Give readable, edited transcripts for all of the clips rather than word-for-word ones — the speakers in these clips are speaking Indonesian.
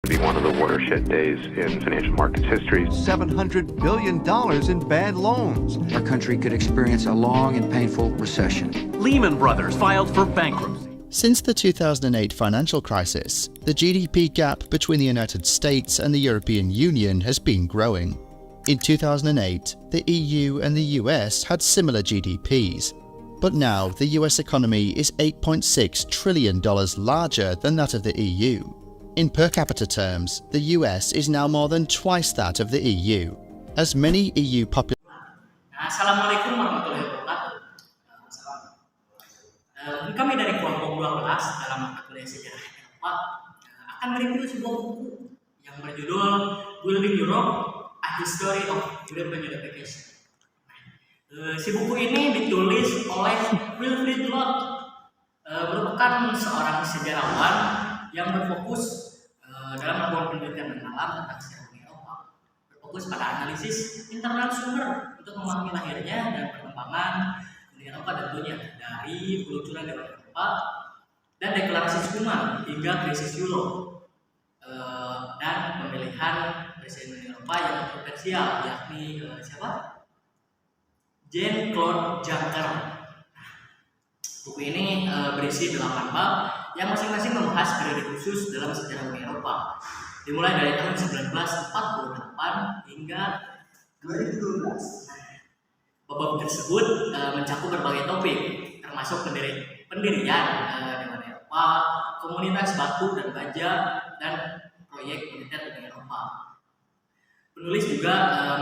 be one of the watershed days in financial markets history. $700 billion in bad loans. Our country could experience a long and painful recession. Lehman Brothers filed for bankruptcy. Since the 2008 financial crisis, the GDP gap between the United States and the European Union has been growing. In 2008, the EU and the US had similar GDPs, but now the US economy is $8.6 trillion larger than that of the EU. In per capita terms, the US is now more than twice that of the EU, as many EU populations. Assalamualaikum warahmatullahi wabarakatuh. Kami dari kelompok 12 dalam mata kuliah sejarah Eropa akan mereview sebuah buku yang berjudul Building Europe: A History of European Unification. Si buku ini ditulis oleh Wilfrid Laud, merupakan seorang sejarawan yang berfokus dalam melakukan penelitian mendalam tentang sejarah Uni Eropa, berfokus pada analisis internal sumber untuk memahami lahirnya dan perkembangan Uni Eropa tentunya dari peluncuran Uni Eropa dan deklarasi Schuman hingga krisis Euro dan pemilihan presiden Uni Eropa yang kontroversial, yakni siapa? Jean-Claude Juncker. Buku ini berisi 8 bab yang masing-masing membahas periode khusus dalam sejarah Uni Eropa, dimulai dari tahun 1948 hingga 2012. Bab tersebut mencakup berbagai topik, termasuk pendirian Dewan Eropa, komunitas batu dan baja, dan proyek united Uni Eropa. Penulis juga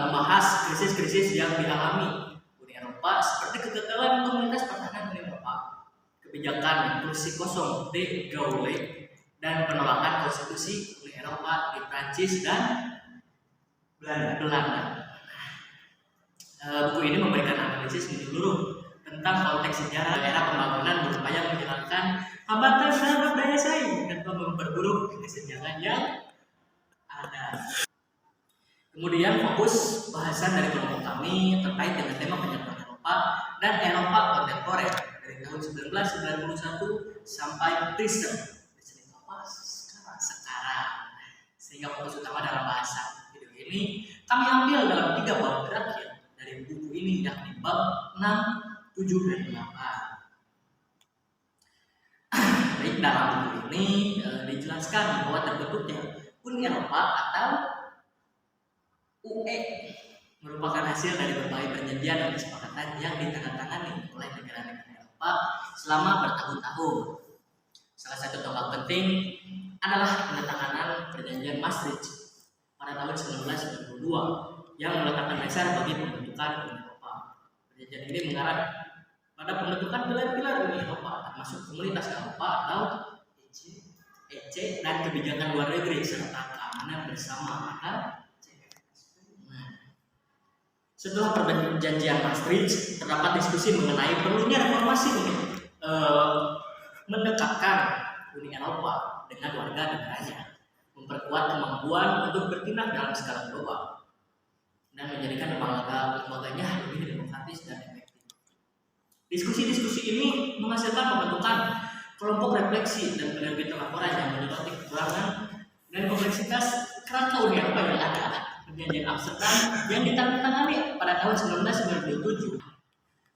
membahas krisis-krisis yang dialami Uni Eropa, seperti kegagalan komunitas pertahanan Uni Eropa, kebijakan kursi kosong de Gaulle, dan penolakan konstitusi Uni Eropa di Prancis dan Belanda. Buku ini memberikan analisis menyeluruh tentang konteks sejarah era pembangunan berupaya menghilangkan hambatan terhadap daya saing dan memperburuk kesenjangan yang ada. Kemudian fokus bahasan dari kelompok kami terkait dengan tema penyatuan Eropa dan Eropa kontemporer dari tahun 1991 sampai present apa sekarang, sehingga fokus utama dalam bahasa video ini kami ambil dalam 3 bab terakhir dari buku ini, yakni bab 6, 7, dan 8. Baik, dalam buku ini dijelaskan bahwa terbentuknya Uni Eropa atau UE merupakan hasil dari berbagai perjanjian dan kesepakatan yang ditandatangani oleh negara-negara Eropa selama bertahun-tahun. Salah satu tonggak penting adalah penandatanganan perjanjian Maastricht pada tahun 1992 yang meletakkan dasar bagi pembentukan Uni Eropa. Perjanjian ini mengarah pada pembentukan pilar-pilar Uni Eropa, termasuk Komunitas Eropa atau EC dan kebijakan luar negeri serta keamanan bersama atau Setelah perjanjian Maastricht, terdapat diskusi mengenai perlunya reformasi mendekatkan Uni Eropa dengan warga negaranya, memperkuat kemampuan untuk bertindak dalam skala global, dan menjadikan lembaganya lebih demokratis dan efektif. Diskusi-diskusi ini menghasilkan pembentukan kelompok refleksi dan penerbitan laporan yang menyoroti kekurangan dan kompleksitas kerangka Uni Eropa yang ada. Perjanjian Amsterdam yang ditandatangani pada tahun 1997.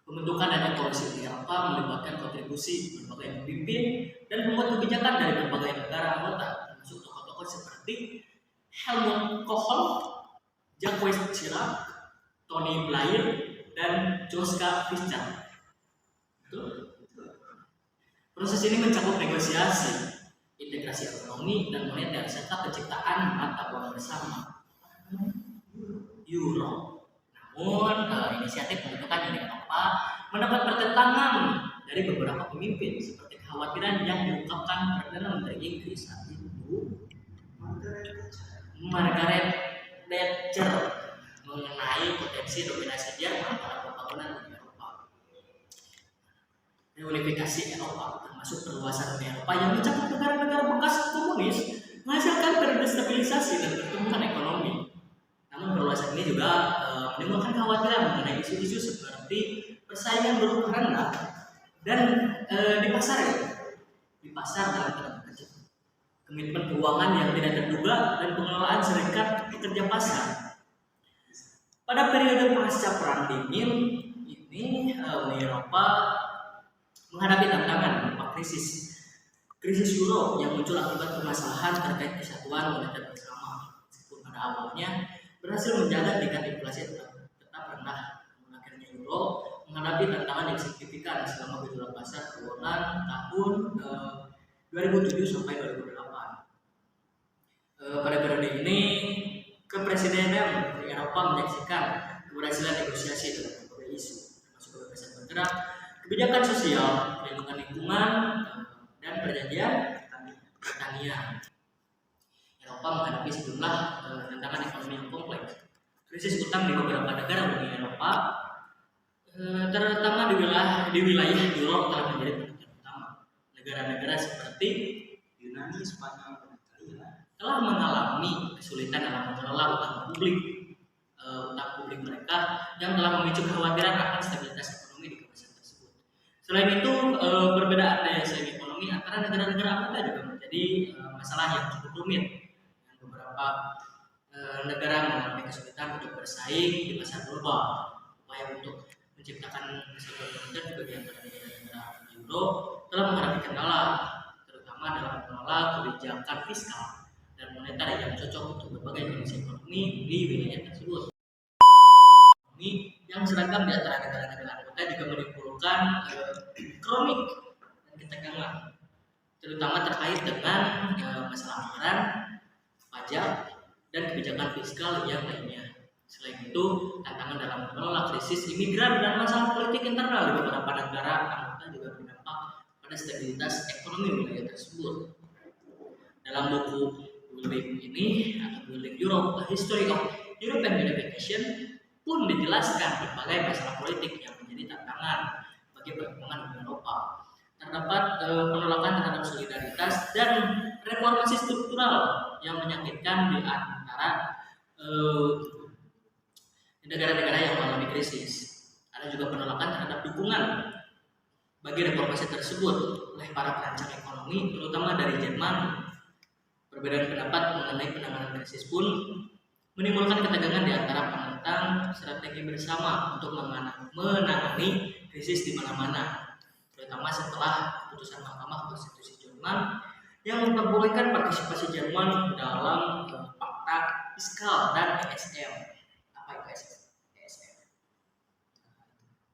Pembentukan dan evolusi Uni Eropa melibatkan kontribusi berbagai pemimpin dan pembuat kebijakan dari berbagai negara anggota, termasuk tokoh-tokoh seperti Helmut Kohl, Jacques Chirac, Tony Blair, dan Joschka Fischer. Proses ini mencakup negosiasi, integrasi ekonomi dan moneter, serta penciptaan mata uang bersama Euro. Namun, inisiatif pembentukan Uni Eropa mendapat pertentangan dari beberapa pemimpin, seperti kekhawatiran yang diungkapkan Perdana Menteri Inggris saat itu, Margaret Thatcher, mengenai potensi dominasi Jerman pada pembangunan Uni Eropa. Reunifikasi Eropa, termasuk perluasan Uni Eropa yang mencakup negara-negara bekas komunis, menghasilkan periode stabilisasi dan pertumbuhan ekonomi. Namun perluasan ini juga menimbulkan kekhawatiran mengenai isu-isu seperti persaingan berupah rendah dan di pasar dalam tanda kutip komitmen keuangan yang tidak terduga, dan pengelolaan serikat pekerja pasar. Pada periode pasca Perang Dingin ini, Uni Eropa menghadapi tantangan berupa krisis euro yang muncul akibat permasalahan terkait kesatuan moneter bersama. Meskipun pada awalnya berhasil menjaga tingkat inflasi tetap rendah, namun akhirnya euro menghadapi tantangan yang signifikan selama gejolak pasar keuangan tahun 2007 sampai 2008. Pada periode ini, kepresidenan Eropa menyaksikan keberhasilan negosiasi dalam berbagai isu, termasuk kebebasan bergerak, kebijakan sosial, perlindungan lingkungan, dan perjanjian pertanian. Eropa menghadapi sejumlah tantangan ekonomi yang kompleks. Krisis utang di beberapa negara Uni Eropa, terutama di wilayah Euro, telah menjadi perhatian utama. Negara-negara seperti Yunani, Spanyol, dan Italia telah mengalami kesulitan dalam mengelola utang publik mereka, yang telah memicu kekhawatiran akan stabilitas ekonomi di kawasan tersebut. Selain itu, perbedaan daya saing ekonomi antara negara-negara anggota juga menjadi masalah yang cukup rumit. Dan beberapa negara mengalami kesulitan untuk bersaing di pasar global. Upaya untuk menciptakan kesatuan moneter juga di antara negara-negara Euro telah menghadapi kendala, terutama dalam mengelola kebijakan fiskal dan moneter yang cocok untuk berbagai kondisi ekonomi di wilayah tersebut. Yang seragam di antara negara-negara anggota juga menimbulkan kronik dan ketegangan, terutama terkait dengan masalah anggaran, pajak, dan kebijakan fiskal yang lainnya. Selain itu, tantangan dalam mengelola krisis imigran dan masalah politik internal di beberapa negara anggota juga berdampak pada stabilitas ekonomi wilayah tersebut. Dalam buku Building ini atau Building Europe: A History of European Unification pun dijelaskan berbagai masalah politik yang menjadi tantangan bagi perkembangan Uni Eropa. Terdapat penolakan terhadap solidaritas dan reformasi struktural yang menyakitkan di antara negara-negara yang mengalami krisis. Ada juga penolakan terhadap dukungan bagi reformasi tersebut oleh para perancang ekonomi, terutama dari Jerman. Perbedaan pendapat mengenai penanganan krisis pun menimbulkan ketegangan di antara penentang strategi bersama untuk menangani krisis di mana-mana, terutama setelah keputusan Mahkamah Konstitusi Jerman yang memperbolehkan partisipasi Jerman dalam Pakta Fiskal dan ESM. Apa itu ESM?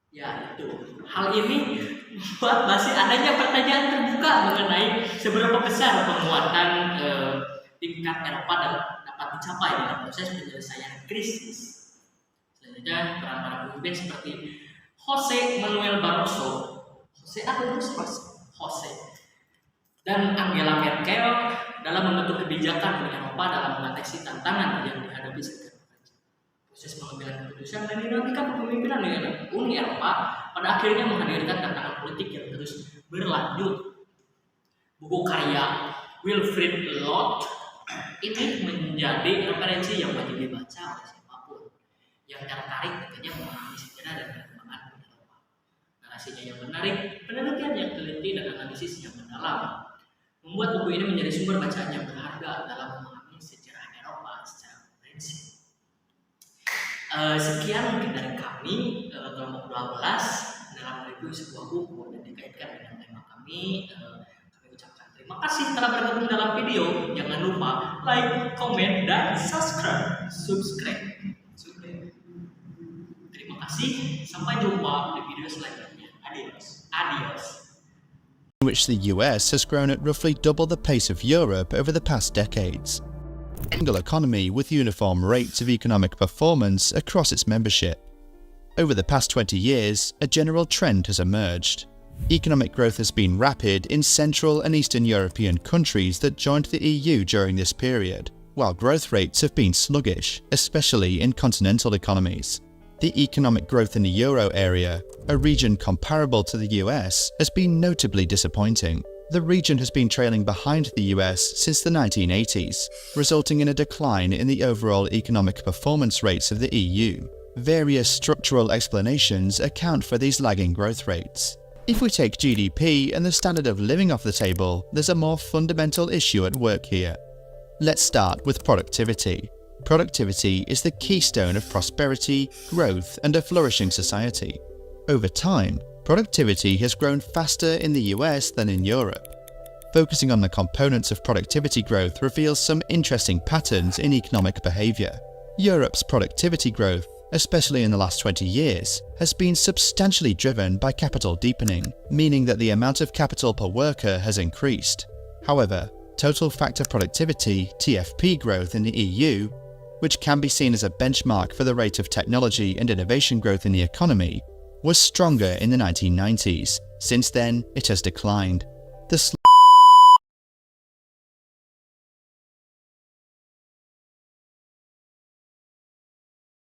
Ya, itu. Hal ini membuat masih adanya pertanyaan terbuka mengenai seberapa besar penguatan tingkat Eropa dapat dicapai dalam proses penyelesaian krisis. Selanjutnya, peran para pemimpin seperti Jose Manuel Barroso, dan Angela Merkel dalam membentuk kebijakan Uni Eropa dalam mengatasi tantangan yang dihadapi serikat pekerja. Proses pengambilan keputusan dan dinamika kepemimpinan Uni Eropa pada akhirnya menghadirkan tantangan politik yang terus berlanjut. Buku karya Wilfried Lott ini menjadi referensi yang wajib dibaca oleh siapapun yang tertarik tentunya memahami sejarah dan perkembangan Uni Eropa. Narasinya yang menarik, penelitian yang teliti, dan analisis yang mendalam membuat buku ini menjadi sumber bacaan yang berharga dalam memahami sejarah Eropa secara komprehensif. Sekian mungkin dari kami kelompok 12 dalam review sebuah buku dan dikaitkan dengan tema kami. Ucapkan terima kasih telah bergabung dalam video. Jangan lupa like, komen, dan subscribe. Terima kasih. Sampai jumpa di video selanjutnya. Adios. In which the US has grown at roughly double the pace of Europe over the past decades. A single economy with uniform rates of economic performance across its membership. Over the past 20 years, a general trend has emerged. Economic growth has been rapid in Central and Eastern European countries that joined the EU during this period, while growth rates have been sluggish, especially in continental economies. The economic growth in the Euro area, a region comparable to the US, has been notably disappointing. The region has been trailing behind the US since the 1980s, resulting in a decline in the overall economic performance rates of the EU. Various structural explanations account for these lagging growth rates. If we take GDP and the standard of living off the table, there's a more fundamental issue at work here. Let's start with productivity. Productivity is the keystone of prosperity, growth, and a flourishing society. Over time, productivity has grown faster in the US than in Europe. Focusing on the components of productivity growth reveals some interesting patterns in economic behavior. Europe's productivity growth, especially in the last 20 years, has been substantially driven by capital deepening, meaning that the amount of capital per worker has increased. However, total factor productivity (TFP) growth in the EU, which can be seen as a benchmark for the rate of technology and innovation growth in the economy, was stronger in the 1990s. Since then, it has declined. The